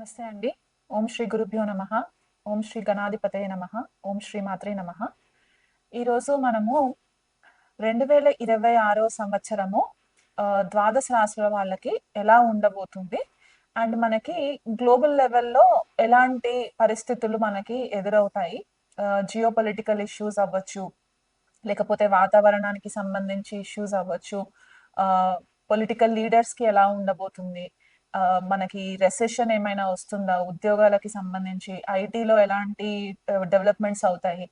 నమస్తే అండి. ఓం శ్రీ గురుభ్యో నమః. ఓం శ్రీ గణాధిపతయే నమః. ఓం శ్రీ మాత్రే నమః. ఈరోజు మనము 2026 సంవత్సరము ద్వాదశ రాశుల వాళ్ళకి ఎలా ఉండబోతుంది అండ్ మనకి గ్లోబల్ లెవెల్లో ఎలాంటి పరిస్థితులు మనకి ఎదురవుతాయి, జియో పొలిటికల్ ఇష్యూస్ అవ్వచ్చు, లేకపోతే వాతావరణానికి సంబంధించి ఇష్యూస్ అవ్వచ్చు, పొలిటికల్ లీడర్స్కి ఎలా ఉండబోతుంది, మనకి రెసెషన్ ఏమైనా వస్తుందా, ఉద్యోగాలకి సంబంధించి ఐటీలో ఎలాంటి డెవలప్మెంట్స్ అవుతాయి,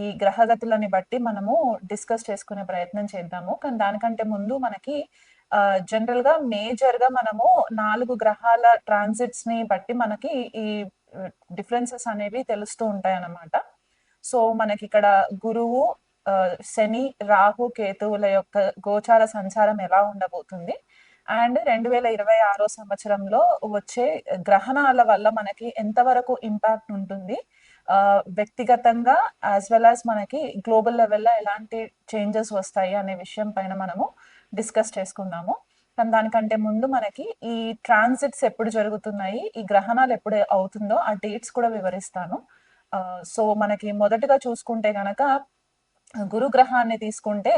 ఈ గ్రహగతులని బట్టి మనము డిస్కస్ చేసుకునే ప్రయత్నం చేద్దాము. కానీ దానికంటే ముందు మనకి జనరల్ గా మేజర్ గా మనము 4 గ్రహాల ట్రాన్సిట్స్ ని బట్టి మనకి ఈ డిఫరెన్సెస్ అనేవి తెలుస్తూ ఉంటాయి అన్నమాట. సో మనకి ఇక్కడ గురువు, శని, రాహు, కేతువుల యొక్క గోచార సంచారం ఎలా ఉండబోతుంది అండ్ 2026 సంవత్సరంలో వచ్చే గ్రహణాల వల్ల మనకి ఎంతవరకు ఇంపాక్ట్ ఉంటుంది, వ్యక్తిగతంగా యాజ్ వెల్ యాజ్ మనకి గ్లోబల్ లెవెల్లో ఎలాంటి చేంజెస్ వస్తాయి అనే విషయం పైన మనము డిస్కస్ చేసుకుందాము. కానీ దానికంటే ముందు మనకి ఈ ట్రాన్సిట్స్ ఎప్పుడు జరుగుతున్నాయి, ఈ గ్రహణాలు ఎప్పుడు అవుతుందో ఆ డేట్స్ కూడా వివరిస్తాను. సో మనకి మొదటగా చూసుకుంటే గనక గురు గ్రహాన్ని తీసుకుంటే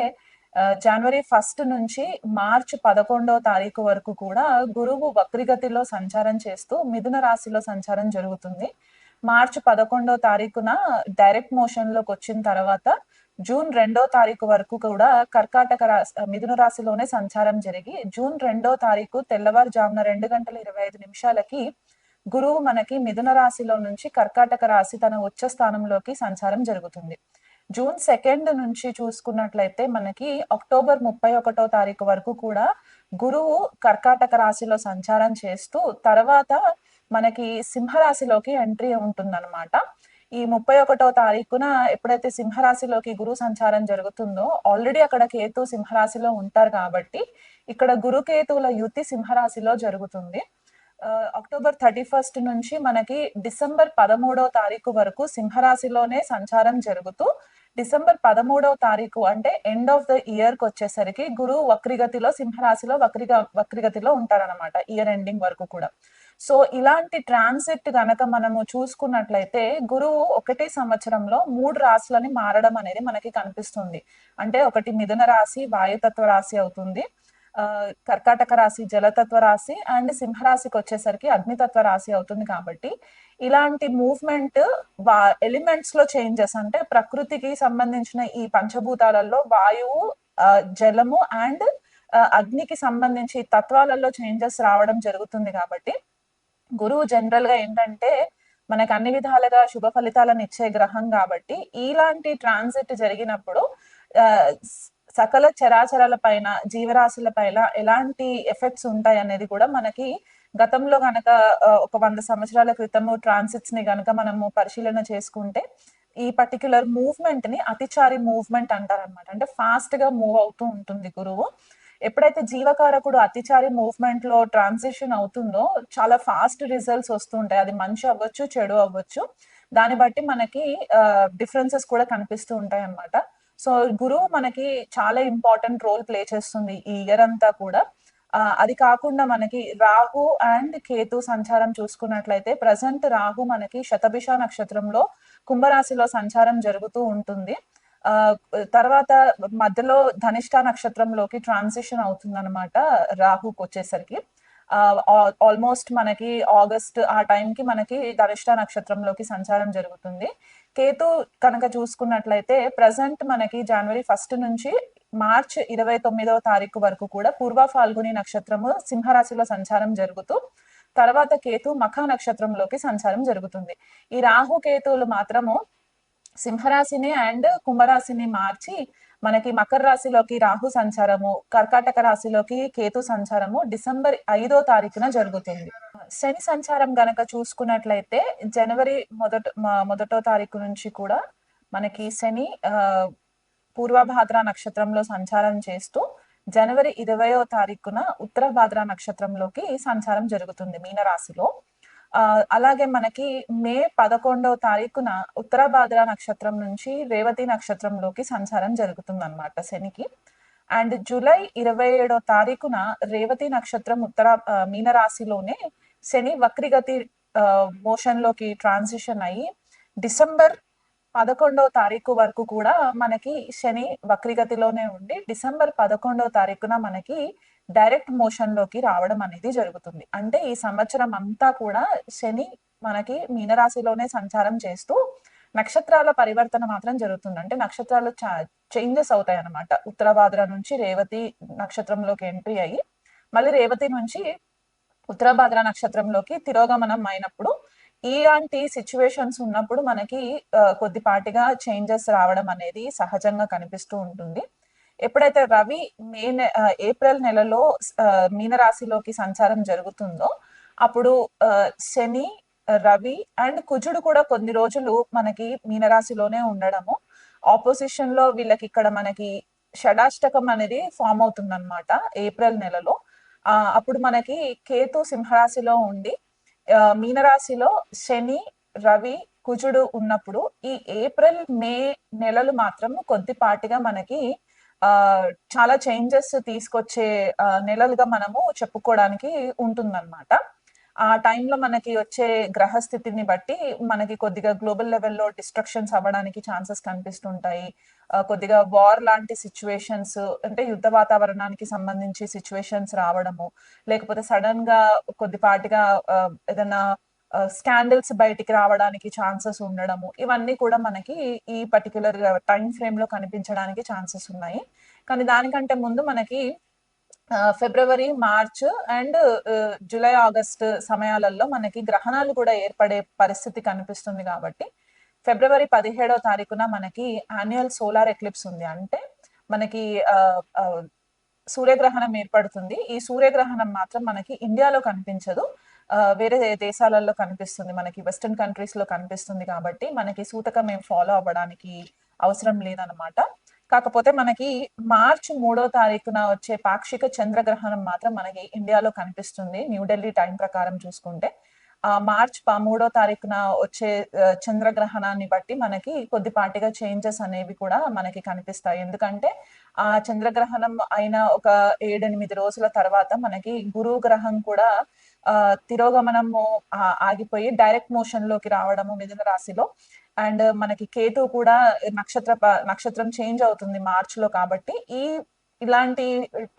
జనవరి 1 నుంచి మార్చ్ 11వ తారీఖు వరకు కూడా గురువు వక్రిగతిలో సంచారం చేస్తూ మిథున రాశిలో సంచారం జరుగుతుంది. మార్చ్ 11వ తారీఖున డైరెక్ట్ మోషన్ లోకి వచ్చిన తర్వాత జూన్ 2వ తారీఖు వరకు కూడా కర్కాటక రాశి మిథున రాశిలోనే సంచారం జరిగి జూన్ 2వ తారీఖు తెల్లవారుజామున 2:25 గురువు మనకి మిథున రాశిలో నుంచి కర్కాటక రాశి తన ఉచ్చ స్థానంలోకి సంచారం జరుగుతుంది. జూన్ 2 నుంచి చూసుకున్నట్లయితే మనకి అక్టోబర్ 31వ తారీఖు వరకు కూడా గురువు కర్కాటక రాశిలో సంచారం చేస్తూ తర్వాత మనకి సింహరాశిలోకి ఎంట్రీ ఉంటుందన్నమాట. ఈ 31వ తారీఖున ఎప్పుడైతే సింహరాశిలోకి గురు సంచారం జరుగుతుందో ఆల్రెడీ అక్కడ కేతు సింహరాశిలో ఉంటారు కాబట్టి ఇక్కడ గురు కేతువుల యుతి సింహరాశిలో జరుగుతుంది. అక్టోబర్ 31 నుంచి మనకి డిసెంబర్ 13వ తారీఖు వరకు సింహరాశిలోనే సంచారం జరుగుతూ డిసెంబర్ 13వ తారీఖు అంటే ఎండ్ ఆఫ్ ద ఇయర్ కి వచ్చేసరికి గురువు వక్రిగతిలో సింహరాశిలో వక్రిగతిలో ఉంటారనమాట ఇయర్ ఎండింగ్ వరకు కూడా. సో ఇలాంటి ట్రాన్సిట్ గనక మనము చూసుకున్నట్లయితే గురువు ఒకటే సంవత్సరంలో 3 రాశులని మారడం అనేది మనకి కనిపిస్తుంది. అంటే ఒకటి మిథున రాశి వాయుతత్వ రాశి అవుతుంది, కర్కాటక రాశి జలతత్వ రాశి అండ్ సింహరాశికి వచ్చేసరికి అగ్నితత్వ రాశి అవుతుంది. కాబట్టి ఇలాంటి మూవ్మెంట్ ఎలిమెంట్స్ లో చేంజెస్ అంటే ప్రకృతికి సంబంధించిన ఈ పంచభూతాలలో వాయువు, జలము అండ్ అగ్నికి సంబంధించి తత్వాలలో చేంజెస్ రావడం జరుగుతుంది. కాబట్టి గురువు జనరల్ గా ఏంటంటే మనకు అన్ని విధాలుగా శుభ ఫలితాలను ఇచ్చే గ్రహం కాబట్టి ఇలాంటి ట్రాన్సిట్ జరిగినప్పుడు సకల చరాచరాల పైన జీవరాశుల పైన ఎలాంటి ఎఫెక్ట్స్ ఉంటాయి అనేది కూడా మనకి గతంలో గనక ఒక 100 సంవత్సరాల క్రితము ట్రాన్సిట్స్ ని గనక మనము పరిశీలన చేసుకుంటే ఈ పర్టిక్యులర్ మూవ్మెంట్ ని అతిచారి మూవ్మెంట్ అంటారనమాట. అంటే ఫాస్ట్ గా మూవ్ అవుతూ ఉంటుంది గురువు. ఎప్పుడైతే జీవకారకుడు అతిచారి మూవ్మెంట్ లో ట్రాన్సిషన్ అవుతుందో చాలా ఫాస్ట్ రిజల్ట్స్ వస్తుంటాయి. అది మంచి అవ్వచ్చు, చెడు అవ్వచ్చు, దాన్ని బట్టి మనకి డిఫరెన్సెస్ కూడా కనిపిస్తూ ఉంటాయి అన్నమాట. సో గురువు మనకి చాలా ఇంపార్టెంట్ రోల్ ప్లే చేస్తుంది ఈ ఇయర్ అంతా కూడా. అది కాకుండా మనకి రాహు అండ్ కేతు సంచారం చూసుకున్నట్లయితే ప్రజెంట్ రాహు మనకి శతభిష నక్షత్రంలో కుంభరాశిలో సంచారం జరుగుతూ ఉంటుంది. తర్వాత మధ్యలో ధనిష్ట నక్షత్రంలోకి ట్రాన్సిషన్ అవుతుంది అనమాట రాహుకి వచ్చేసరికి. ఆల్మోస్ట్ మనకి ఆగస్ట్ ఆ టైంకి మనకి ధనిష్ట నక్షత్రంలోకి సంచారం జరుగుతుంది. కేతు కనుక చూసుకున్నట్లయితే ప్రజెంట్ మనకి జనవరి 1 నుంచి మార్చ్ 29వ తారీఖు వరకు కూడా పూర్వ ఫాల్గుని నక్షత్రము సింహరాశిలో సంచారం జరుగుతూ తర్వాత కేతు మఖ నక్షత్రంలోకి సంచారం జరుగుతుంది. ఈ రాహు కేతువులు మాత్రము సింహరాశిని అండ్ కుంభరాశిని మార్చి మనకి మకర రాశిలోకి రాహు సంచారము, కర్కాటక రాశిలోకి కేతు సంచారము డిసెంబర్ 5వ తారీఖున జరుగుతుంది. శని సంచారం గనక చూసుకున్నట్లయితే జనవరి 1వ తారీఖు నుంచి కూడా మనకి శని పూర్వభాద్ర నక్షత్రంలో సంచారం చేస్తూ జనవరి 20వ తారీఖున ఉత్తరభాద్ర నక్షత్రంలోకి సంచారం జరుగుతుంది మీనరాశిలో. అలాగే మనకి మే 11వ తారీఖున ఉత్తరభాద్ర నక్షత్రం నుంచి రేవతి నక్షత్రంలోకి సంచారం జరుగుతుంది అన్నమాట శనికి. అండ్ జూలై 27వ తారీఖున రేవతి నక్షత్రం మీనరాశిలోనే శని వక్రిగతి మోషన్ లోకి ట్రాన్సిషన్ అయ్యి డిసెంబర్ 11వ తారీఖు వరకు కూడా మనకి శని వక్రగతిలోనే ఉండి డిసెంబర్ 11వ తారీఖున మనకి డైరెక్ట్ మోషన్ లోకి రావడం అనేది జరుగుతుంది. అంటే ఈ సంవత్సరం అంతా కూడా శని మనకి మీనరాశిలోనే సంచారం చేస్తూ నక్షత్రాల పరివర్తన మాత్రం జరుగుతుంది. అంటే నక్షత్రాలు చేంజెస్ అవుతాయి అన్నమాట. ఉత్తరాభాద్ర నుంచి రేవతి నక్షత్రంలోకి ఎంట్రీ అయ్యి మళ్ళీ రేవతి నుంచి ఉత్తరాభాద్ర నక్షత్రంలోకి తిరోగమనం అయినప్పుడు ఇలాంటి సిచ్యువేషన్స్ ఉన్నప్పుడు మనకి కొద్దిపాటిగా చేంజెస్ రావడం అనేది సహజంగా కనిపిస్తూ ఉంటుంది. ఎప్పుడైతే రవి ఏప్రిల్ నెలలో మీనరాశిలోకి సంచారం జరుగుతుందో అప్పుడు శని, రవి అండ్ కుజుడు కూడా కొన్ని రోజులు మనకి మీనరాశిలోనే ఉండడము, ఆపోజిషన్ లో వీళ్ళకి ఇక్కడ మనకి షడాష్టకం అనేది ఫామ్ అవుతుంది అనమాట ఏప్రిల్ నెలలో. అప్పుడు మనకి కేతు సింహరాశిలో ఉండి మీనరాశిలో శని, రవి, కుజుడు ఉన్నప్పుడు ఈ ఏప్రిల్, మే నెలలు మాత్రం కొద్దిపాటిగా మనకి చాలా చేంజెస్ తీసుకొచ్చే నెలలుగా మనము చెప్పుకోవడానికి ఉంటుందన్నమాట. ఆ టైంలో మనకి వచ్చే గ్రహస్థితిని బట్టి మనకి కొద్దిగా గ్లోబల్ లెవెల్లో డిస్ట్రక్షన్స్ అవ్వడానికి ఛాన్సెస్ కనిపిస్తుంటాయి. కొద్దిగా వార్ లాంటి సిచ్యువేషన్స్, అంటే యుద్ధ వాతావరణానికి సంబంధించి సిచ్యువేషన్స్ రావడము, లేకపోతే సడన్ గా కొద్దిపాటిగా ఏదైనా స్కాండల్స్ బయటికి రావడానికి ఛాన్సెస్ ఉండడము, ఇవన్నీ కూడా మనకి ఈ పర్టికులర్ టైం ఫ్రేమ్ లో కనిపించడానికి ఛాన్సెస్ ఉన్నాయి. కానీ దానికంటే ముందు మనకి ఫిబ్రవరి, మార్చ్ అండ్ జూలై, ఆగస్ట్ సమయాలలో మనకి గ్రహణాలు కూడా ఏర్పడే పరిస్థితి కనిపిస్తుంది. కాబట్టి ఫిబ్రవరి 17వ తారీఖున మనకి యాన్యువల్ సోలార్ ఎక్లిప్స్ ఉంది. అంటే మనకి సూర్యగ్రహణం ఏర్పడుతుంది. ఈ సూర్యగ్రహణం మాత్రం మనకి ఇండియాలో కనిపించదు, వేరే దేశాలలో కనిపిస్తుంది, మనకి వెస్టర్న్ కంట్రీస్ లో కనిపిస్తుంది. కాబట్టి మనకి సూతకం ఏం ఫాలో అవ్వడానికి అవసరం లేదనమాట. కాకపోతే మనకి మార్చ్ 3వ తారీఖున వచ్చే పాక్షిక చంద్రగ్రహణం మాత్రం మనకి ఇండియాలో కనిపిస్తుంది న్యూఢిల్లీ టైం ప్రకారం చూసుకుంటే. మార్చ్ 3వ తారీఖున వచ్చే చంద్రగ్రహణాన్ని బట్టి మనకి కొద్దిపాటిగా చేంజెస్ అనేవి కూడా మనకి కనిపిస్తాయి. ఎందుకంటే ఆ చంద్రగ్రహణం అయిన ఒక 7-8 రోజుల తర్వాత మనకి గురువు గ్రహం కూడా తిరోగమనము ఆగిపోయి డైరెక్ట్ మోషన్ లోకి రావడము మిథున రాశిలో, అండ్ మనకి కేతు కూడా నక్షత్రం చేంజ్ అవుతుంది మార్చ్ లో. కాబట్టి ఇలాంటి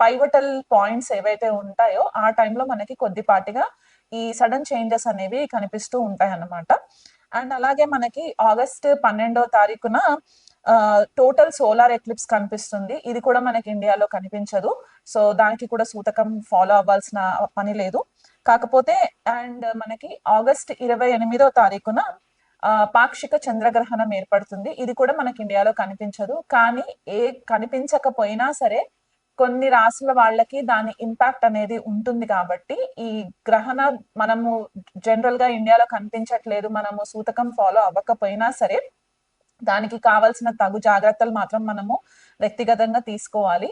పైవటల్ పాయింట్స్ ఏవైతే ఉంటాయో ఆ టైంలో మనకి కొద్దిపాటిగా ఈ సడన్ చేంజెస్ అనేవి కనిపిస్తూ ఉంటాయి అన్నమాట. అండ్ అలాగే మనకి ఆగస్ట్ 12వ తారీఖున టోటల్ సోలార్ ఎక్లిప్స్ కనిపిస్తుంది. ఇది కూడా మనకి ఇండియాలో కనిపించదు, సో దానికి కూడా సూతకం ఫాలో అవ్వాల్సిన పని లేదు. కాకపోతే అండ్ మనకి ఆగస్ట్ 28వ తారీఖున పాక్షిక చంద్రగ్రహణం ఏర్పడుతుంది. ఇది కూడా మనకి ఇండియాలో కనిపించదు. కానీ కనిపించకపోయినా సరే కొన్ని రాశుల వాళ్ళకి దాని ఇంపాక్ట్ అనేది ఉంటుంది. కాబట్టి ఈ గ్రహణ మనము జనరల్ గా ఇండియాలో కనిపించట్లేదు, మనము సూతకం ఫాలో అవ్వకపోయినా సరే దానికి కావాల్సిన తగు జాగ్రత్తలు మాత్రం మనము వ్యక్తిగతంగా తీసుకోవాలి.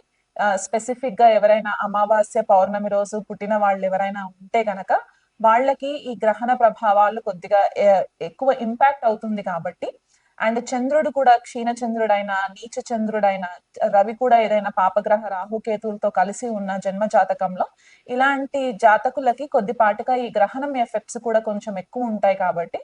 స్పెసిఫిక్ గా ఎవరైనా అమావాస్య, పౌర్ణమి రోజు పుట్టిన వాళ్ళు ఎవరైనా ఉంటే గనక వాళ్ళకి ఈ గ్రహణ ప్రభావాలు కొద్దిగా ఎక్కువ ఇంపాక్ట్ అవుతుంది. కాబట్టి అండ్ చంద్రుడు కూడా క్షీణ చంద్రుడైనా, నీచ చంద్రుడైనా, రవి కూడా ఏదైనా పాపగ్రహ రాహుకేతులతో కలిసి ఉన్న జన్మ జాతకంలో ఇలాంటి జాతకులకి కొద్దిపాటిగా ఈ గ్రహణం ఎఫెక్ట్స్ కూడా కొంచెం ఎక్కువ ఉంటాయి. కాబట్టి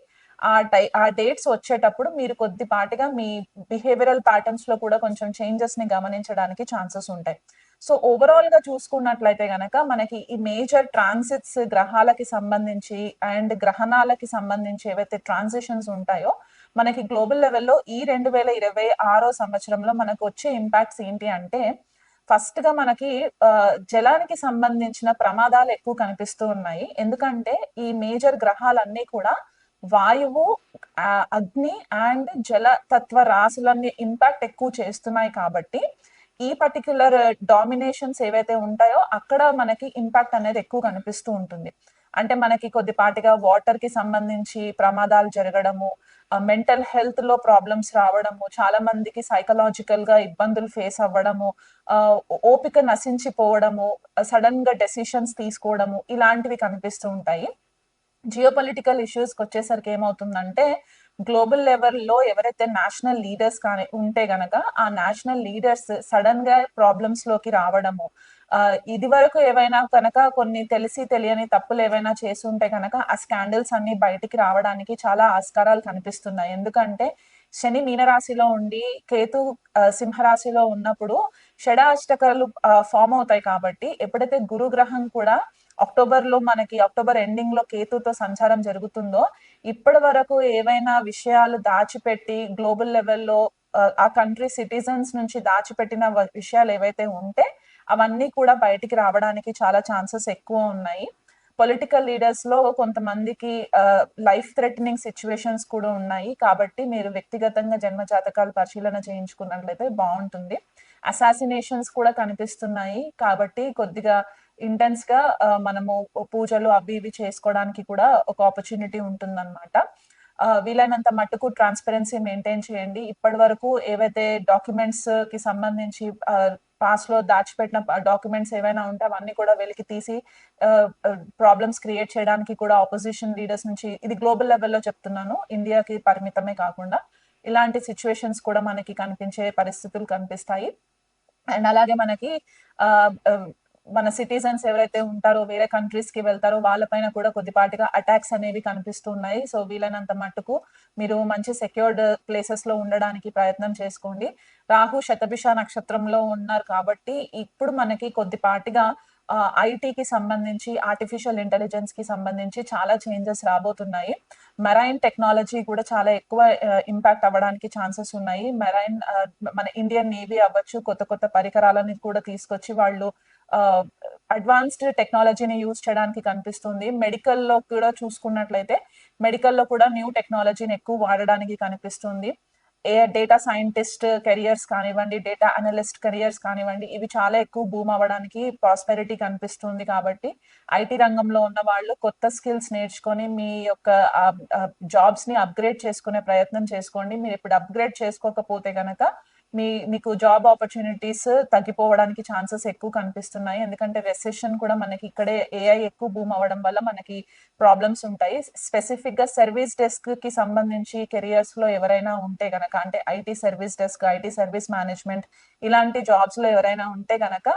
ఆ డేట్స్ వచ్చేటప్పుడు మీరు కొద్దిపాటిగా మీ బిహేవియరల్ ప్యాటర్న్స్ లో కూడా కొంచెం చేంజెస్ ని గమనించడానికి ఛాన్సెస్ ఉంటాయి. సో ఓవరాల్ గా చూసుకున్నట్లయితే గనక మనకి ఈ మేజర్ ట్రాన్సిట్స్ గ్రహాలకి సంబంధించి అండ్ గ్రహణాలకి సంబంధించి ఏవైతే ట్రాన్సిషన్స్ ఉంటాయో మనకి గ్లోబల్ లెవెల్లో ఈ 2026 సంవత్సరంలో మనకు వచ్చే ఇంపాక్ట్స్ ఏంటి అంటే, ఫస్ట్ గా మనకి జలానికి సంబంధించిన ప్రమాదాలు ఎక్కువ కనిపిస్తూ ఉన్నాయి. ఎందుకంటే ఈ మేజర్ గ్రహాలన్నీ కూడా వాయువు, అగ్ని అండ్ జల తత్వ రాశులన్నీ ఇంపాక్ట్ ఎక్కువ చేస్తున్నాయి. కాబట్టి ఈ పర్టిక్యులర్ డామినేషన్స్ ఏవైతే ఉంటాయో అక్కడ మనకి ఇంపాక్ట్ అనేది ఎక్కువ కనిపిస్తూ ఉంటుంది. అంటే మనకి కొద్దిపాటిగా వాటర్ కి సంబంధించి ప్రమాదాలు జరగడము, మెంటల్ హెల్త్ లో ప్రాబ్లమ్స్ రావడము, చాలా మందికి సైకలాజికల్ గా ఇబ్బందులు ఫేస్ అవ్వడము, ఓపిక నశించిపోవడము, సడన్ గా డెసిషన్స్ తీసుకోవడము, ఇలాంటివి కనిపిస్తూ ఉంటాయి. జియోపొలిటికల్ ఇష్యూస్కి వచ్చేసరికి ఏమవుతుందంటే గ్లోబల్ లెవెల్లో ఎవరైతే నేషనల్ లీడర్స్ కానీ ఉంటే గనక ఆ నేషనల్ లీడర్స్ సడన్ గా ప్రాబ్లమ్స్ లోకి రావడము, ఇది వరకు ఏవైనా కనుక కొన్ని తెలిసి తెలియని తప్పులు ఏవైనా చేసి ఉంటే కనుక ఆ స్కాండల్స్ అన్ని బయటికి రావడానికి చాలా ఆస్కారాలు కనిపిస్తున్నాయి. ఎందుకంటే శని మీనరాశిలో ఉండి కేతు సింహరాశిలో ఉన్నప్పుడు షడ అష్టకాలు ఫామ్ అవుతాయి. కాబట్టి ఎప్పుడైతే గురుగ్రహం కూడా అక్టోబర్ ఎండింగ్ లో కేతుతో సంచారం జరుగుతుందో ఇప్పటి వరకు ఏవైనా విషయాలు దాచిపెట్టి గ్లోబల్ లెవెల్లో ఆ కంట్రీ సిటిజన్స్ నుంచి దాచిపెట్టిన విషయాలు ఏవైతే ఉంటే అవన్నీ కూడా బయటికి రావడానికి చాలా ఛాన్సెస్ ఎక్కువ ఉన్నాయి. పొలిటికల్ లీడర్స్ లో కొంతమందికి లైఫ్ థ్రెటనింగ్ సిచ్యువేషన్స్ కూడా ఉన్నాయి. కాబట్టి మీరు వ్యక్తిగతంగా జన్మ జాతకాలు పరిశీలన చేయించుకున్నట్లయితే బాగుంటుంది. అసాసినేషన్స్ కూడా కనిపిస్తున్నాయి. కాబట్టి కొద్దిగా ఇంటెన్స్ గా మనము పూజలు అవి ఇవి చేసుకోవడానికి కూడా ఒక ఆపర్చునిటీ ఉంటుందన్నమాట. వీలైనంత మట్టుకు ట్రాన్స్పరెన్సీ మెయింటైన్ చేయండి. ఇప్పటి వరకు ఏవైతే డాక్యుమెంట్స్ కి సంబంధించి పాస్ట్ లో దాచిపెట్టిన డాక్యుమెంట్స్ ఏవైనా ఉంటే అవన్నీ కూడా వెలికి తీసి ప్రాబ్లమ్స్ క్రియేట్ చేయడానికి కూడా ఆపోజిషన్ లీడర్స్ నుంచి, ఇది గ్లోబల్ లెవెల్లో చెప్తున్నాను, ఇండియాకి పరిమితమే కాకుండా ఇలాంటి సిచ్యువేషన్స్ కూడా మనకి కనిపించే పరిస్థితులు కనిపిస్తాయి. అండ్ అలాగే మనకి మన సిటిజన్స్ ఎవరైతే ఉంటారో వేరే కంట్రీస్ కి వెళ్తారో వాళ్ళపైన కూడా కొద్దిపాటిగా అటాక్స్ అనేవి కనిపిస్తున్నాయి. సో వీలైనంత మట్టుకు మీరు మంచి సెక్యూర్డ్ ప్లేసెస్ లో ఉండడానికి ప్రయత్నం చేసుకోండి. రాహు శతభిష నక్షత్రంలో ఉన్నారు కాబట్టి ఇప్పుడు మనకి కొద్దిపాటిగా ఐటీకి సంబంధించి, ఆర్టిఫిషియల్ ఇంటెలిజెన్స్ కి సంబంధించి చాలా చేంజెస్ రాబోతున్నాయి. మెరైన్ టెక్నాలజీ కూడా చాలా ఎక్కువ ఇంపాక్ట్ అవ్వడానికి ఛాన్సెస్ ఉన్నాయి. మన ఇండియన్ నేవీ అవ్వచ్చు, కొత్త కొత్త పరికరాలని కూడా తీసుకొచ్చి వాళ్ళు అడ్వాన్స్డ్ టెక్నాలజీని యూజ్ చేయడానికి కనిపిస్తుంది. మెడికల్లో కూడా చూసుకున్నట్లయితే మెడికల్లో కూడా న్యూ టెక్నాలజీని ఎక్కువ వాడడానికి కనిపిస్తుంది. డేటా సైంటిస్ట్ కెరియర్స్ కానివ్వండి, డేటా అనలిస్ట్ కెరియర్స్ కానివ్వండి, ఇవి చాలా ఎక్కువ బూమ్ అవ్వడానికి ప్రాస్పెరిటీ కనిపిస్తుంది. కాబట్టి ఐటీ రంగంలో ఉన్న వాళ్ళు కొత్త స్కిల్స్ నేర్చుకొని మీ యొక్క జాబ్స్ ని అప్గ్రేడ్ చేసుకునే ప్రయత్నం చేసుకోండి. మీరు ఇప్పుడు అప్గ్రేడ్ చేసుకోకపోతే గనక మీకు జాబ్ ఆపర్చునిటీస్ తగ్గిపోవడానికి ఛాన్సెస్ ఎక్కువ కనిపిస్తున్నాయి. ఎందుకంటే రెసెషన్ కూడా మనకి ఇక్కడే ఏఐ ఎక్కువ బూమ్ అవ్వడం వల్ల మనకి ప్రాబ్లమ్స్ ఉంటాయి. స్పెసిఫిక్ గా సర్వీస్ డెస్క్ కి సంబంధించి కెరియర్స్ లో ఎవరైనా ఉంటే గనక, అంటే IT service desk, IT service management ఇలాంటి జాబ్స్ లో ఎవరైనా ఉంటే గనక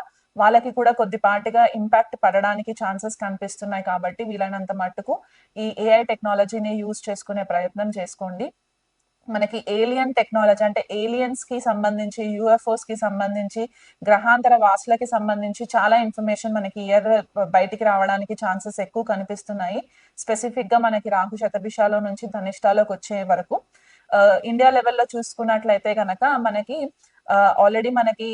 వాళ్ళకి కూడా కొద్దిపాటిగా ఇంపాక్ట్ పడడానికి ఛాన్సెస్ కనిపిస్తున్నాయి. కాబట్టి వీలైనంత మట్టుకు ఈ ఏఐ టెక్నాలజీని యూజ్ చేసుకునే ప్రయత్నం చేసుకోండి. మనకి ఏలియన్ టెక్నాలజీ, అంటే ఏలియన్స్ కి సంబంధించి, యుఎఫ్ఓస్ కి సంబంధించి, గ్రహాంతర వాసులకి సంబంధించి చాలా ఇన్ఫర్మేషన్ మనకి ఇయర్ బయటికి రావడానికి ఛాన్సెస్ ఎక్కువ కనిపిస్తున్నాయి. స్పెసిఫిక్ గా మనకి రాహు శతభిషాలో నుంచి ధనిష్టాలోకి వచ్చే వరకు. ఇండియా లెవెల్లో చూసుకున్నట్లయితే కనుక మనకి ఆల్రెడీ మనకి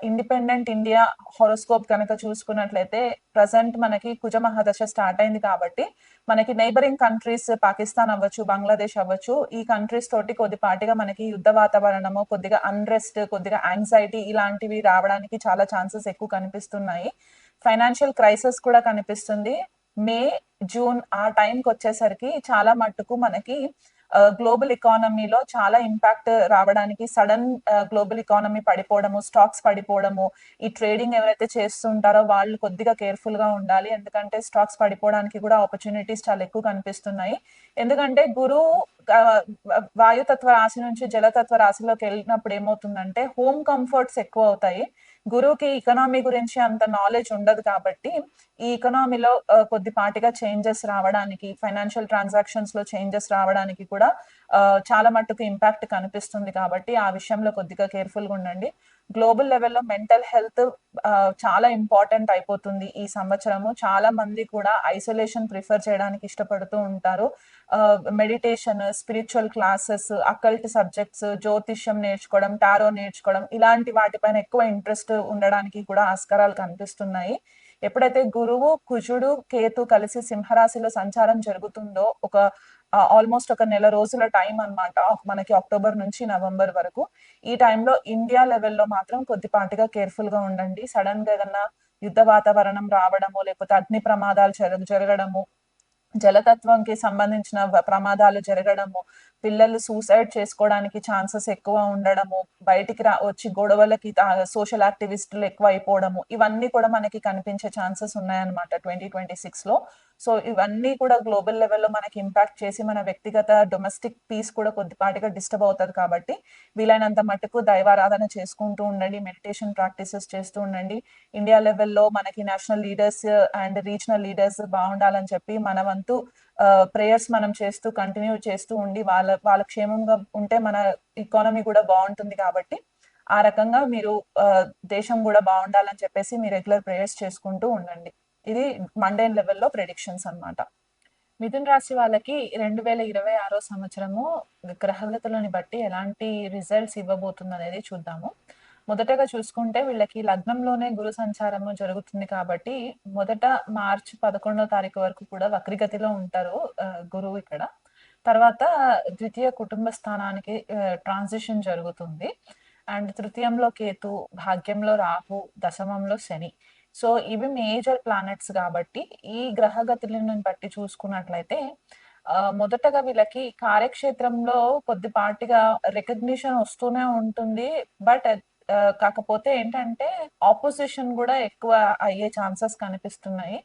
ఇండిపెండెంట్ ఇండియా హోరోస్కోప్ కనుక చూసుకున్నట్లయితే ప్రజెంట్ మనకి కుజ మహాదశ స్టార్ట్ అయింది. కాబట్టి మనకి నైబరింగ్ కంట్రీస్, పాకిస్తాన్ అవ్వచ్చు, బంగ్లాదేశ్ అవ్వచ్చు, ఈ కంట్రీస్ తోటి కొద్దిపాటిగా మనకి యుద్ధ వాతావరణము, కొద్దిగా అన్రెస్ట్, కొద్దిగా యాంగ్జైటీ ఇలాంటివి రావడానికి చాలా ఛాన్సెస్ ఎక్కువ కనిపిస్తున్నాయి. ఫైనాన్షియల్ క్రైసిస్ కూడా కనిపిస్తుంది. మే, జూన్ ఆ టైంకి వచ్చేసరికి చాలా మట్టుకు మనకి గ్లోబల్ ఎకానమీలో చాలా ఇంపాక్ట్ రావడానికి, సడన్ గ్లోబల్ ఎకానమీ పడిపోవడము, స్టాక్స్ పడిపోవడము, ఈ ట్రేడింగ్ ఎవరైతే చేస్తుంటారో వాళ్ళు కొద్దిగా కేర్ఫుల్ గా ఉండాలి. ఎందుకంటే స్టాక్స్ పడిపోవడానికి కూడా ఆపర్చునిటీస్ చాలా ఎక్కువ కనిపిస్తున్నాయి. ఎందుకంటే గురువు వాయుతత్వ రాశి నుంచి జలతత్వ రాశిలోకి వెళ్ళినప్పుడు ఏమవుతుందంటే హోమ్ కంఫర్ట్స్ ఎక్కువ అవుతాయి. గురువుకి ఎకనామీ గురించి అంత నాలెడ్జ్ ఉండదు. కాబట్టి ఈ ఎకనామీలో కొద్దిపాటిగా చేంజెస్ రావడానికి, ఫైనాన్షియల్ ట్రాన్సాక్షన్స్ లో చేంజెస్ రావడానికి కూడా చాలా మట్టుకు ఇంపాక్ట్ కనిపిస్తుంది. కాబట్టి ఆ విషయంలో కొద్దిగా కేర్ఫుల్ గా ఉండండి. గ్లోబల్ లెవెల్లో మెంటల్ హెల్త్ చాలా ఇంపార్టెంట్ అయిపోతుంది ఈ సంవత్సరము. చాలా మంది కూడా ఐసోలేషన్ ప్రిఫర్ చేయడానికి ఇష్టపడుతూ ఉంటారు. Meditation, spiritual classes, occult subjects, జ్యోతిష్యం నేర్చుకోవడం, టారో నేర్చుకోవడం ఇలాంటి వాటిపైన ఎక్కువ ఇంట్రెస్ట్ ఉండడానికి కూడా ఆస్కారాలు కనిపిస్తున్నాయి. ఎప్పుడైతే గురువు, కుజుడు, కేతు కలిసి సింహరాశిలో సంచారం జరుగుతుందో ఆల్మోస్ట్ ఒక నెల రోజుల టైం అన్నమాట మనకి, అక్టోబర్ నుంచి నవంబర్ వరకు. ఈ టైంలో ఇండియా లెవెల్లో మాత్రం కొద్దిపాటిగా కేర్ఫుల్ గా ఉండండి. సడన్ గా ఏదన్నా యుద్ధ వాతావరణం రావడము, లేకపోతే అగ్ని ప్రమాదాలు జరగడము, జలతత్వంకి సంబంధించిన ప్రమాదాలు జరగడము, పిల్లలు సూసైడ్ చేసుకోవడానికి ఛాన్సెస్ ఎక్కువ ఉండడము, బయటికి వచ్చి గొడవలకి సోషల్ యాక్టివిస్టులు ఎక్కువ అయిపోవడము, ఇవన్నీ కూడా మనకి కనిపించే ఛాన్సెస్ ఉన్నాయన్నమాట 2026 లో. సో ఇవన్నీ కూడా గ్లోబల్ లెవెల్లో మనకి ఇంపాక్ట్ చేసి మన వ్యక్తిగత డొమెస్టిక్ పీస్ కూడా కొద్దిపాటిగా డిస్టర్బ్ అవుతుంది. కాబట్టి వీలైనంత మటుకు దైవారాధన చేసుకుంటూ ఉండండి, మెడిటేషన్ ప్రాక్టీసెస్ చేస్తూ ఉండండి. ఇండియా లెవెల్లో మనకి national leaders and regional leaders బాగుండాలని చెప్పి మన వంతు ప్రేయర్స్ మనం చేస్తూ కంటిన్యూ చేస్తూ ఉండి వాళ్ళ క్షేమంగా ఉంటే మన ఎకానమీ కూడా బాగుంటుంది. కాబట్టి ఆ రకంగా మీరు దేశం కూడా బాగుండాలని చెప్పేసి మీ రెగ్యులర్ ప్రేయర్స్ చేసుకుంటూ ఉండండి. ఇది మండేన్ లెవెల్లో ప్రెడిక్షన్స్ అన్నమాట. మిథున్ రాశి వాళ్ళకి 2026 సంవత్సరము గ్రహగతులని బట్టి ఎలాంటి రిజల్ట్స్ ఇవ్వబోతుంది అనేది చూద్దాము. మొదటగా చూసుకుంటే వీళ్ళకి లగ్నంలోనే గురు సంచారము జరుగుతుంది కాబట్టి మొదట మార్చి 11వ తారీఖు వరకు కూడా వక్రిగతిలో ఉంటారు గురువు ఇక్కడ. తర్వాత ద్వితీయ కుటుంబ స్థానానికి ట్రాన్సిషన్ జరుగుతుంది. అండ్ తృతీయంలో కేతు, భాగ్యంలో రాహు, దశమంలో శని. సో ఇవి మేజర్ ప్లానెట్స్ కాబట్టి ఈ గ్రహగతులను బట్టి చూసుకున్నట్లయితే మొదటగా వీళ్ళకి కార్యక్షేత్రంలో కొద్దిపాటిగా రికగ్నిషన్ వస్తూనే ఉంటుంది. బట్ కాకపోతే ఏంటంటే ఆపోజిషన్ కూడా ఎక్కువ అయ్యే ఛాన్సెస్ కనిపిస్తున్నాయి.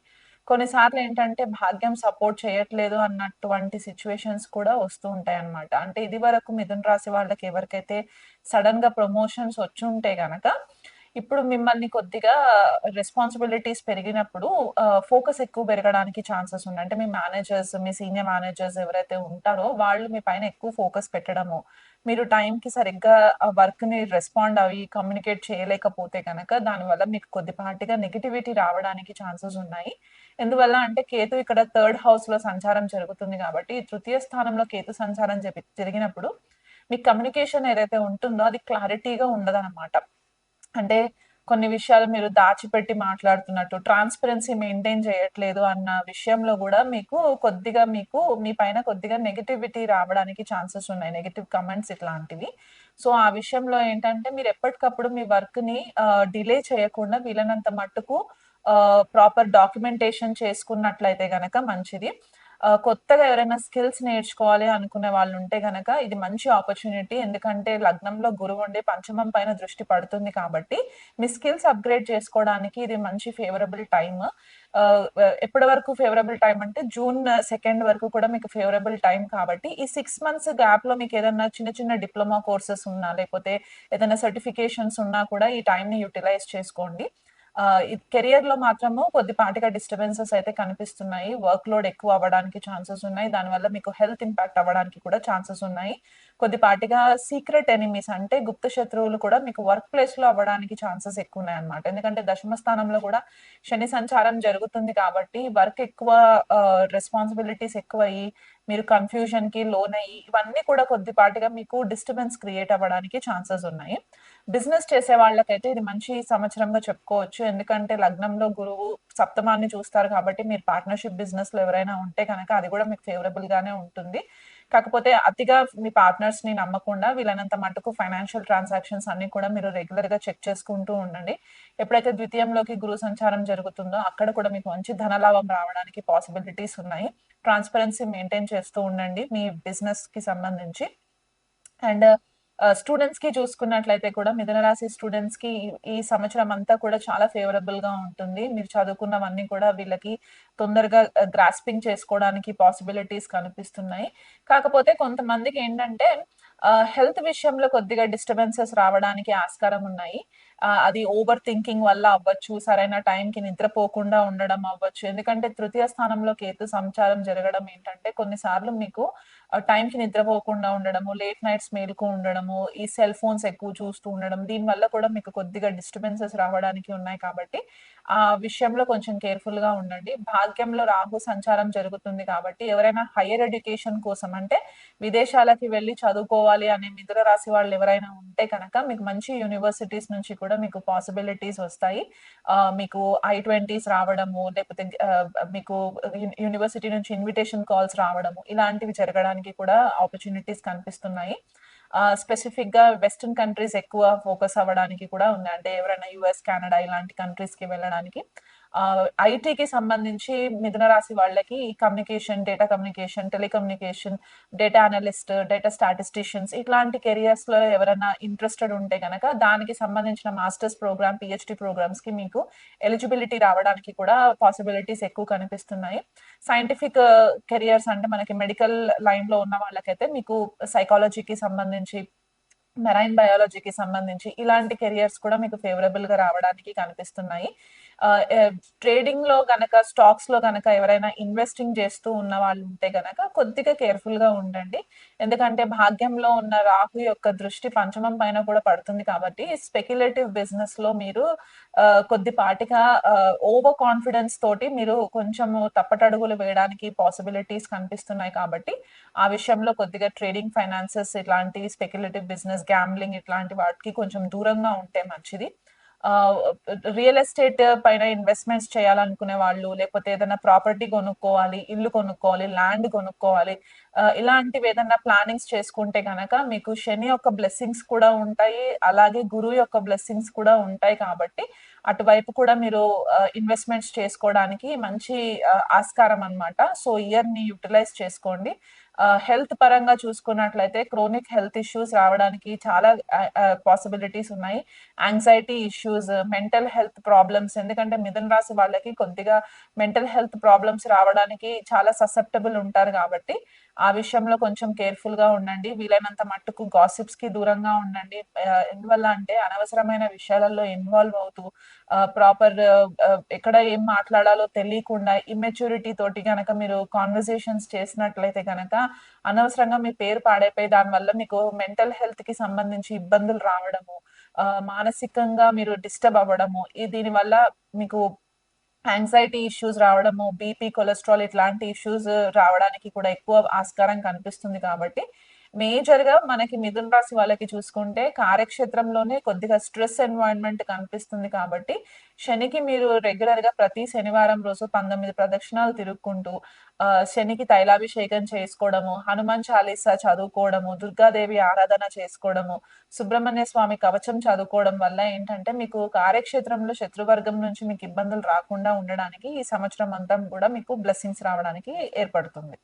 కొన్నిసార్లు ఏంటంటే భాగ్యం సపోర్ట్ చేయట్లేదు అన్నటువంటి సిచ్యువేషన్స్ కూడా వస్తూ ఉంటాయి అన్నమాట. అంటే ఇది వరకు మిథున రాశి వాళ్ళకి ఎవరికైతే సడన్ గా ప్రమోషన్స్ వచ్చి ఉంటే గనక ఇప్పుడు మిమ్మల్ని కొద్దిగా రెస్పాన్సిబిలిటీస్ పెరిగినప్పుడు ఫోకస్ ఎక్కువ పెరగడానికి ఛాన్సెస్ ఉన్నాయి. అంటే మీ మేనేజర్స్, మీ సీనియర్ మేనేజర్స్ ఎవరైతే ఉంటారో వాళ్ళు మీ పైన ఎక్కువ ఫోకస్ పెట్టడము, మీరు టైంకి సరిగ్గా ఆ వర్క్ ని రెస్పాండ్ అవి కమ్యూనికేట్ చేయలేకపోతే కనుక దానివల్ల మీకు కొద్దిపాటిగా నెగిటివిటీ రావడానికి ఛాన్సెస్ ఉన్నాయి. ఎందువల్ల అంటే కేతు ఇక్కడ థర్డ్ హౌస్ లో సంచారం జరుగుతుంది కాబట్టి తృతీయ స్థానంలో కేతు సంచారం జరిగినప్పుడు మీ కమ్యూనికేషన్ ఏదైతే ఉంటుందో అది క్లారిటీగా ఉండదన్నమాట. అంటే కొన్ని విషయాలు మీరు దాచిపెట్టి మాట్లాడుతున్నట్టు, ట్రాన్స్పరెన్సీ మెయింటైన్ చేయట్లేదు అన్న విషయంలో కూడా మీకు మీ పైన కొద్దిగా నెగటివిటీ రావడానికి ఛాన్సెస్ ఉన్నాయి. నెగటివ్ కమెంట్స్ ఇట్లాంటివి. సో ఆ విషయంలో ఏంటంటే మీరు ఎప్పటికప్పుడు మీ వర్క్ ని డిలే చేయకుండా వీలైనంత మట్టుకు ప్రాపర్ డాక్యుమెంటేషన్ చేసుకున్నట్లయితే గనక మంచిది. కొత్తగా ఎవరైనా స్కిల్స్ నేర్చుకోవాలి అనుకునే వాళ్ళు ఉంటే గనక ఇది మంచి ఆపర్చునిటీ. ఎందుకంటే లగ్నంలో గురువు ఉండి పంచమం పైన దృష్టి పడుతుంది కాబట్టి మీ స్కిల్స్ అప్గ్రేడ్ చేసుకోవడానికి ఇది మంచి ఫేవరబుల్ టైమ్. ఎప్పటి వరకు ఫేవరబుల్ టైం అంటే జూన్ 2 వరకు కూడా మీకు ఫేవరబుల్ టైం కాబట్టి ఈ 6 మంత్స్ గ్యాప్ లో మీకు ఏదైనా చిన్న చిన్న డిప్లొమా కోర్సెస్ ఉన్నా లేకపోతే ఏదైనా సర్టిఫికేషన్స్ ఉన్నా కూడా ఈ టైం ని యూటిలైజ్ చేసుకోండి. కెరియర్ లో మాత్రము కొద్దిపాటిగా డిస్టర్బెన్సెస్ అయితే కనిపిస్తున్నాయి. వర్క్ లోడ్ ఎక్కువ అవ్వడానికి ఛాన్సెస్ ఉన్నాయి. దానివల్ల మీకు హెల్త్ ఇంపాక్ట్ అవ్వడానికి కూడా ఛాన్సెస్ ఉన్నాయి. కొద్దిపాటిగా సీక్రెట్ ఎనిమీస్ అంటే గుప్త శత్రువులు కూడా మీకు వర్క్ ప్లేస్ లో అవ్వడానికి ఛాన్సెస్ ఎక్కువ ఉన్నాయి అనమాట. ఎందుకంటే దశమ స్థానంలో కూడా శని సంచారం జరుగుతుంది కాబట్టి వర్క్ ఎక్కువ, రెస్పాన్సిబిలిటీస్ ఎక్కువ అయ్యి మీరు కన్ఫ్యూజన్ కి లోన్ అయ్యి ఇవన్నీ కూడా కొద్దిపాటిగా మీకు డిస్టర్బెన్స్ క్రియేట్ అవ్వడానికి ఛాన్సెస్ ఉన్నాయి. బిజినెస్ చేసే వాళ్ళకైతే ఇది మంచి సంవత్సరంగా చెప్పుకోవచ్చు. ఎందుకంటే లగ్నంలో గురువు సప్తమాన్ని చూస్తారు కాబట్టి మీరు పార్ట్నర్షిప్ బిజినెస్ లో ఎవరైనా ఉంటే కనుక అది కూడా మీకు ఫేవరబుల్ గానే ఉంటుంది. కాకపోతే అతిగా మీ పార్ట్నర్స్ ని నమ్మకుండా వీలైనంత మటుకు ఫైనాన్షియల్ ట్రాన్సాక్షన్స్ అన్ని కూడా మీరు రెగ్యులర్ గా చెక్ చేసుకుంటూ ఉండండి. ఎప్పుడైతే ద్వితీయంలోకి గురు సంచారం జరుగుతుందో అక్కడ కూడా మీకు మంచి ధనలాభం రావడానికి పాసిబిలిటీస్ ఉన్నాయి. ట్రాన్స్పరెన్సీ మెయింటైన్ చేస్తూ ఉండండి మీ బిజినెస్ కి సంబంధించి. అండ్ స్టూడెంట్స్ కి చూసుకున్నట్లయితే కూడా మిథున రాశి స్టూడెంట్స్ కి ఈ సంవత్సరం అంతా కూడా చాలా ఫేవరబుల్ గా ఉంటుంది. మీరు చదువుకున్నవన్నీ కూడా వీళ్ళకి తొందరగా గ్రాస్పింగ్ చేసుకోవడానికి పాసిబిలిటీస్ కనిపిస్తున్నాయి. కాకపోతే కొంతమందికి ఏంటంటే హెల్త్ విషయంలో కొద్దిగా డిస్టర్బెన్సెస్ రావడానికి ఆస్కారం ఉన్నాయి. అది ఓవర్ థింకింగ్ వల్ల అవ్వచ్చు, సరైన టైంకి నిద్రపోకుండా ఉండడం అవ్వచ్చు. ఎందుకంటే తృతీయ స్థానంలో కేతు సంచారం జరగడం ఏంటంటే కొన్నిసార్లు మీకు టైంకి నిద్రపోకుండా ఉండడము, లేట్ నైట్స్ మేలుకు ఉండడము, ఈ సెల్ ఫోన్స్ ఎక్కువ చూస్తూ ఉండడం దీనివల్ల కూడా మీకు కొద్దిగా డిస్టర్బెన్సెస్ రావడానికి ఉన్నాయి. కాబట్టి ఆ విషయంలో కొంచెం కేర్ఫుల్ గా ఉండండి. భాగ్యంలో రాహు సంచారం జరుగుతుంది కాబట్టి ఎవరైనా హైయర్ ఎడ్యుకేషన్ కోసం అంటే విదేశాలకి వెళ్ళి చదువుకోవాలి అనే మిథున రాశి వాళ్ళు ఎవరైనా ఉంటే కనుక మీకు మంచి యూనివర్సిటీస్ నుంచి కూడా మీకు పాసిబిలిటీస్ వస్తాయి. మీకు I-20s రావడము లేకపోతే మీకు యూనివర్సిటీ నుంచి ఇన్విటేషన్ కాల్స్ రావడము ఇలాంటివి జరగడానికి కూడా ఆపర్చునిటీస్ కనిపిస్తున్నాయి. స్పెసిఫిక్ గా వెస్టర్న్ కంట్రీస్ ఎక్కువ ఫోకస్ అవ్వడానికి కూడా ఉంది. అంటే ఎవరైనా US, కెనడా ఇలాంటి కంట్రీస్ కి వెళ్ళడానికి ఐటీకి సంబంధించి మిథున రాశి వాళ్ళకి communication, data communication, telecommunication, data analyst, data statisticians ఇట్లాంటి కెరియర్స్‌లో ఎవరైనా ఇంట్రెస్టెడ్ ఉంటే గనక దానికి సంబంధించిన మాస్టర్స్ ప్రోగ్రామ్, పీహెచ్‌డీ ప్రోగ్రామ్స్‌కి మీకు ఎలిజిబిలిటీ రావడానికి కూడా పాసిబిలిటీస్ ఎక్కువ కనిపిస్తున్నాయి. సైంటిఫిక్ కెరియర్స్ అంటే మనకి మెడికల్ లైన్‌లో ఉన్న వాళ్ళకైతే మీకు సైకాలజీకి సంబంధించి, మెరైన్ బయాలజీకి సంబంధించి ఇలాంటి కెరియర్స్ కూడా మీకు ఫేవరబుల్‌గా రావడానికి కనిపిస్తున్నాయి. ఆహ్, ఎ ట్రేడింగ్‌లో గనక, స్టాక్స్‌లో గనక ఎవరైనా ఇన్వెస్టింగ్ చేస్తూ ఉన్న వాళ్ళు ఉంటే గనక కొద్దిగా కేర్‌ఫుల్‌గా ఉండండి. ఎందుకంటే భాగ్యంలో ఉన్న రాహు యొక్క దృష్టి పంచమం పైన కూడా పడుతుంది కాబట్టి స్పెక్యులేటివ్ బిజినెస్‌లో మీరు కొద్దిపాటిగా ఓవర్ కాన్ఫిడెన్స్ తోటి మీరు కొంచెము తప్పటడుగులు వేయడానికి పాసిబిలిటీస్ కనిపిస్తున్నాయి కాబట్టి ఆ విషయంలో కొద్దిగా ట్రేడింగ్ ఫైనాన్సెస్ ఇట్లాంటి స్పెక్యులేటివ్ బిజినెస్, గ్యాంబ్లింగ్ ఇట్లాంటి వాటికి కొంచెం దూరంగా ఉంటే మంచిది. ఆహ్, రియల్ ఎస్టేట్ పైన ఇన్వెస్ట్‌మెంట్స్ చేయాలనుకునే వాళ్ళు, లేకపోతే ఏదైనా ప్రాపర్టీ కొనుక్కోవాలి, ఇల్లు కొనుక్కోవాలి, ల్యాండ్ కొనుక్కోవాలి. ఇలాంటివి ఏదన్నా ప్లానింగ్స్ చేసుకుంటే గనక మీకు శని యొక్క బ్లెస్సింగ్స్ కూడా ఉంటాయి. అలాగే గురువు యొక్క బ్లెస్సింగ్స్ కూడా ఉంటాయి కాబట్టి అటువైపు కూడా మీరు ఇన్వెస్ట్‌మెంట్స్ చేసుకోవడానికి మంచి ఆస్కారం అన్నమాట. సో, ఇయర్‌ని యుటిలైజ్ చేసుకోండి. హెల్త్ పరంగా చూసుకున్నట్లయితే క్రోనిక్ హెల్త్ ఇష్యూస్ రావడానికి చాలా పాసిబిలిటీస్ ఉన్నాయి. Anxiety issues, mental health problems ఎందుకంటే మిథున రాశి వాళ్ళకి కొద్దిగా మెంటల్ హెల్త్ ప్రాబ్లమ్స్ రావడానికి చాలా ససెప్టబుల్ ఉంటారు కాబట్టి, ఆ విషయంలో కొంచెం కేర్‌ఫుల్‌గా ఉండండి. వీలైనంత మట్టుకు గాసిప్స్‌కి దూరంగా ఉండండి. ఎందువల్ల అంటే అనవసరమైన విషయాలలో ఇన్వాల్వ్ అవుతూ ప్రాపర్ ఎక్కడ ఏం మాట్లాడాలో తెలియకుండా ఇమ్మెచ్యూరిటీ తోటి గనక మీరు కాన్వర్జేషన్స్ చేసినట్లయితే గనక అనవసరంగా మీ పేరు పాడైపోయి దానివల్ల మీకు మెంటల్ హెల్త్‌కి సంబంధించి ఇబ్బందులు రావడము, మానసికంగా మీరు డిస్టర్బ్ అవ్వడము, దీనివల్ల మీకు యాంగ్జైటీ ఇష్యూస్ రావడము, బీపీ, కొలెస్ట్రాల్ ఇట్లాంటి ఇష్యూస్ రావడానికి కూడా ఎక్కువ ఆస్కారం కనిపిస్తుంది కాబట్టి, మేజర్‌గా మనకి మిథున రాశి వాళ్ళకి చూసుకుంటే కార్యక్షేత్రంలోనే కొద్దిగా స్ట్రెస్ ఎన్వైర్న్‌మెంట్ కనిపిస్తుంది కాబట్టి, శనికి మీరు రెగ్యులర్‌గా ప్రతి శనివారం రోజు 19 ప్రదక్షిణాలు తిరుక్కుంటూ శనికి తైలాభిషేకం చేసుకోవడము, హనుమాన్ చాలీసా చదువుకోవడము, దుర్గాదేవి ఆరాధన చేసుకోవడము, సుబ్రహ్మణ్య స్వామి కవచం చదువుకోవడం వల్ల ఏంటంటే, మీకు కార్యక్షేత్రంలో శత్రువర్గం నుంచి మీకు ఇబ్బందులు రాకుండా ఉండడానికి ఈ సంవత్సరం అంతా కూడా మీకు బ్లెస్సింగ్స్ రావడానికి ఏర్పడుతుంది.